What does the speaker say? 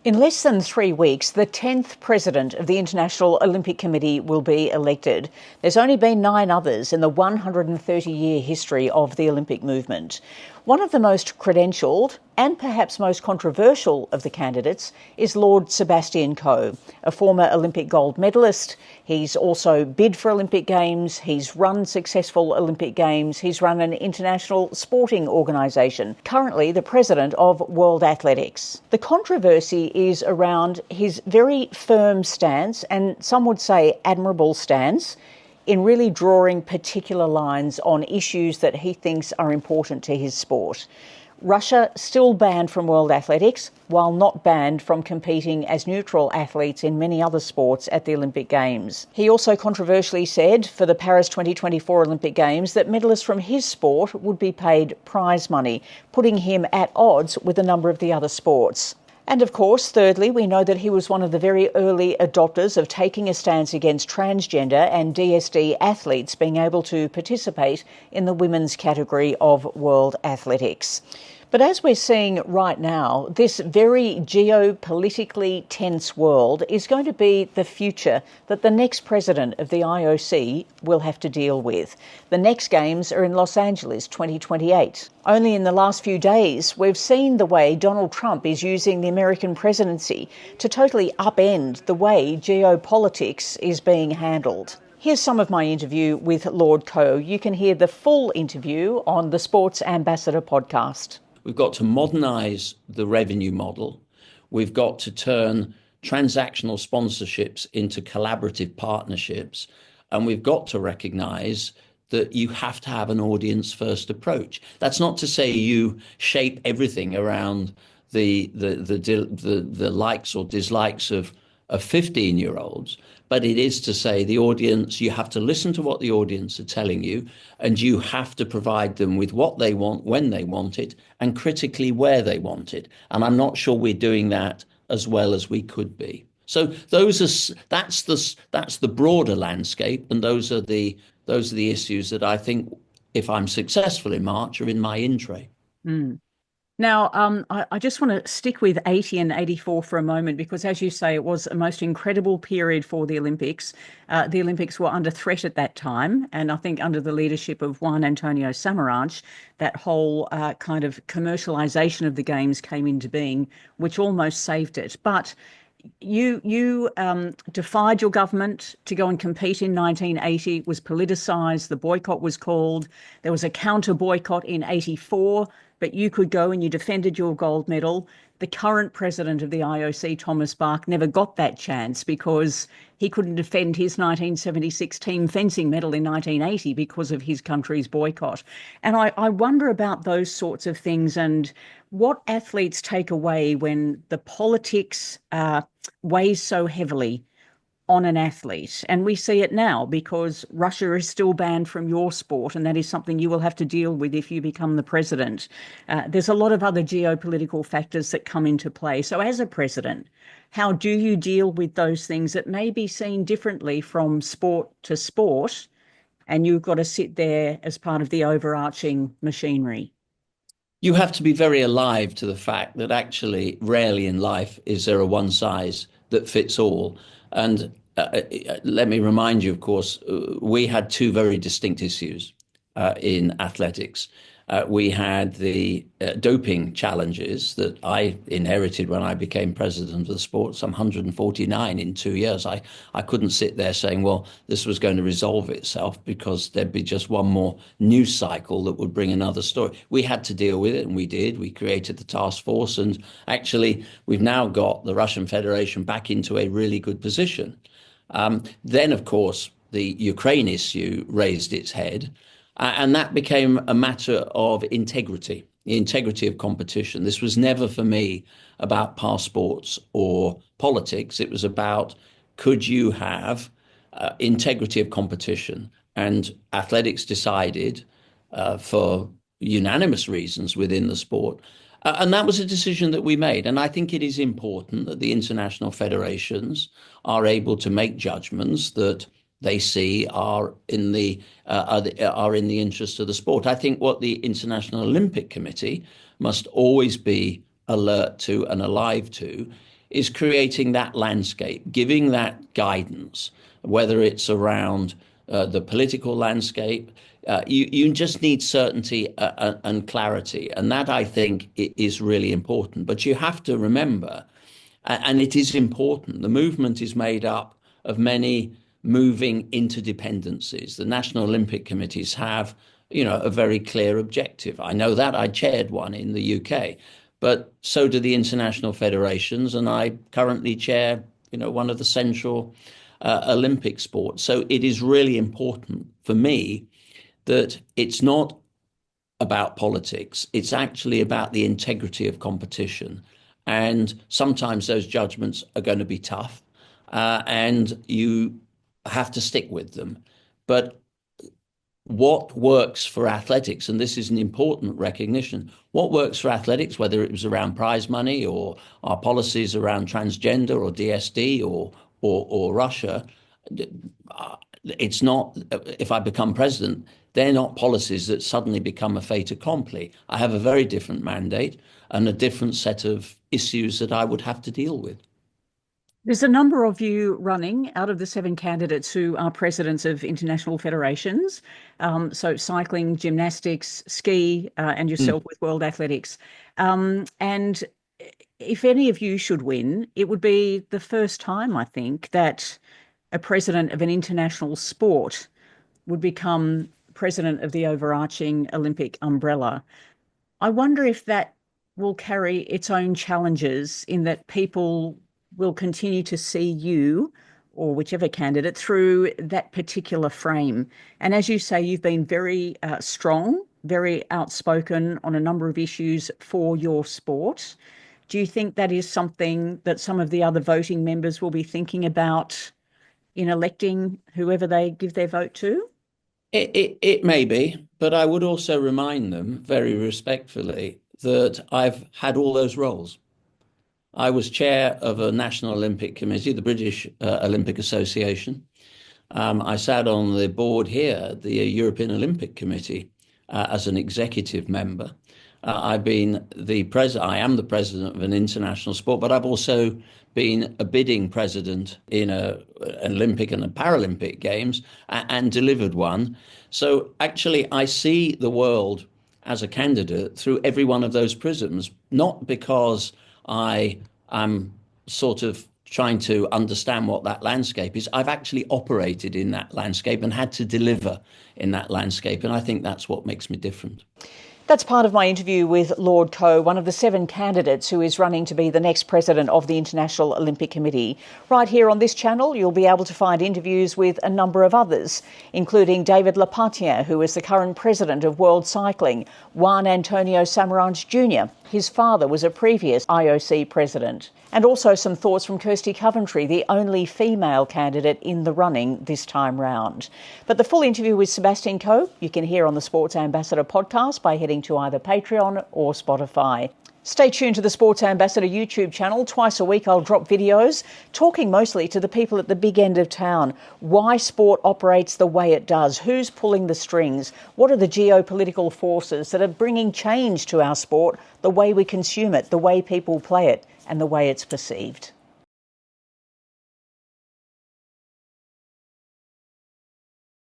In less than 3 weeks, the 10th president of the International Olympic Committee will be elected. There's only been 9 others in the 130-year history of the Olympic movement. One of the most credentialed and perhaps most controversial of the candidates is Lord Sebastian Coe, a former Olympic gold medalist. He's also bid for Olympic Games, he's run successful Olympic Games, he's run an international sporting organisation, currently the president of World Athletics. The controversy is around his very firm stance, and some would say admirable stance, in really drawing particular lines on issues that he thinks are important to his sport. Russia still banned from World Athletics, while not banned from competing as neutral athletes in many other sports at the Olympic Games. He also controversially said for the Paris 2024 Olympic Games that medalists from his sport would be paid prize money, putting him at odds with a number of the other sports. And of course, thirdly, we know that he was one of the very early adopters of taking a stance against transgender and DSD athletes being able to participate in the women's category of World Athletics. But as we're seeing right now, this very geopolitically tense world is going to be the future that the next president of the IOC will have to deal with. The next Games are in Los Angeles 2028. Only in the last few days, we've seen the way Donald Trump is using the American presidency to totally upend the way geopolitics is being handled. Here's some of my interview with Lord Coe. You can hear the full interview on the Sports Ambassador podcast. We've got to modernise the revenue model. We've got to turn transactional sponsorships into collaborative partnerships. And we've got to recognise that you have to have an audience-first approach. That's not to say you shape everything around the likes or dislikes of 15-year-olds, but it is to say the audience, you have to listen to what the audience are telling you, and you have to provide them with what they want, when they want it, and critically where they want it. And I'm not sure we're doing that as well as we could be. So that's the broader landscape, and those are the issues that I think, if I'm successful in March, are in my in tray. Mm. Now, I just want to stick with 80 and 84 for a moment, because as you say, it was a most incredible period for the Olympics. The Olympics were under threat at that time. And I think under the leadership of Juan Antonio Samaranch, that whole kind of commercialisation of the Games came into being, which almost saved it. But you defied your government to go and compete in 1980. It was politicised. The boycott was called. There was a counter boycott in 84. But you could go and you defended your gold medal. The current president of the IOC, Thomas Bach, never got that chance because he couldn't defend his 1976 team fencing medal in 1980 because of his country's boycott. And I wonder about those sorts of things and what athletes take away when the politics weighs so heavily on an athlete. And we see it now because Russia is still banned from your sport, and that is something you will have to deal with if you become the president. There's a lot of other geopolitical factors that come into play. So as a president, how do you deal with those things that may be seen differently from sport to sport, and you've got to sit there as part of the overarching machinery? You have to be very alive to the fact that actually rarely in life is there a one size that fits all. And let me remind you, of course, we had 2 very distinct issues in athletics. We had the doping challenges that I inherited when I became president of the sport, some 149 in 2 years. I couldn't sit there saying, well, this was going to resolve itself because there'd be just one more news cycle that would bring another story. We had to deal with it, and we did. We created the task force, and actually we've now got the Russian Federation back into a really good position. Then, of course, the Ukraine issue raised its head. And that became a matter of integrity, the integrity of competition. This was never for me about passports or politics. It was about, could you have integrity of competition? And athletics decided for unanimous reasons within the sport. And that was a decision that we made. And I think it is important that the international federations are able to make judgments that they see are in the interest of the sport. I think what the International Olympic Committee must always be alert to and alive to is creating that landscape, giving that guidance, whether it's around the political landscape. You just need certainty and clarity. And that, I think, is really important. But you have to remember, and it is important, the movement is made up of many moving interdependencies. The National Olympic Committees have, a very clear objective. I know that. I chaired one in the UK, but so do the international federations, and I currently chair, one of the central Olympic sports. So it is really important for me that it's not about politics. It's actually about the integrity of competition. And sometimes those judgments are going to be tough, and you have to stick with them. But what works for athletics, and this is an important recognition, what works for athletics, whether it was around prize money or our policies around transgender or DSD or Russia, it's not, if I become president, they're not policies that suddenly become a fait accompli. I have a very different mandate and a different set of issues that I would have to deal with. There's a number of you running out of the 7 candidates who are presidents of international federations. So cycling, gymnastics, ski, and yourself with World Athletics. And if any of you should win, it would be the first time, I think, that a president of an international sport would become president of the overarching Olympic umbrella. I wonder if that will carry its own challenges in that people will continue to see you or whichever candidate through that particular frame. And as you say, you've been very strong, very outspoken on a number of issues for your sport. Do you think that is something that some of the other voting members will be thinking about in electing whoever they give their vote to? It may be, but I would also remind them very respectfully that I've had all those roles. I was chair of a National Olympic Committee, the British Olympic Association. I sat on the board here, the European Olympic Committee, as an executive member. I've been I am the president of an international sport, but I've also been a bidding president in an Olympic and a Paralympic Games and delivered one. So actually, I see the world as a candidate through every one of those prisms, not because I am sort of trying to understand what that landscape is. I've actually operated in that landscape and had to deliver in that landscape. And I think that's what makes me different. That's part of my interview with Lord Coe, one of the 7 candidates who is running to be the next president of the International Olympic Committee. Right here on this channel, you'll be able to find interviews with a number of others, including David Lapierre, who is the current president of World Cycling, Juan Antonio Samaranch Jr. His father was a previous IOC president. And also some thoughts from Kirsty Coventry, the only female candidate in the running this time round. But the full interview with Seb Coe you can hear on the Sports Ambassador podcast by heading to either Patreon or Spotify. Stay tuned to the Sports Ambassador YouTube channel. Twice a week I'll drop videos talking mostly to the people at the big end of town. Why sport operates the way it does. Who's pulling the strings? What are the geopolitical forces that are bringing change to our sport, the way we consume it, the way people play it, and the way it's perceived?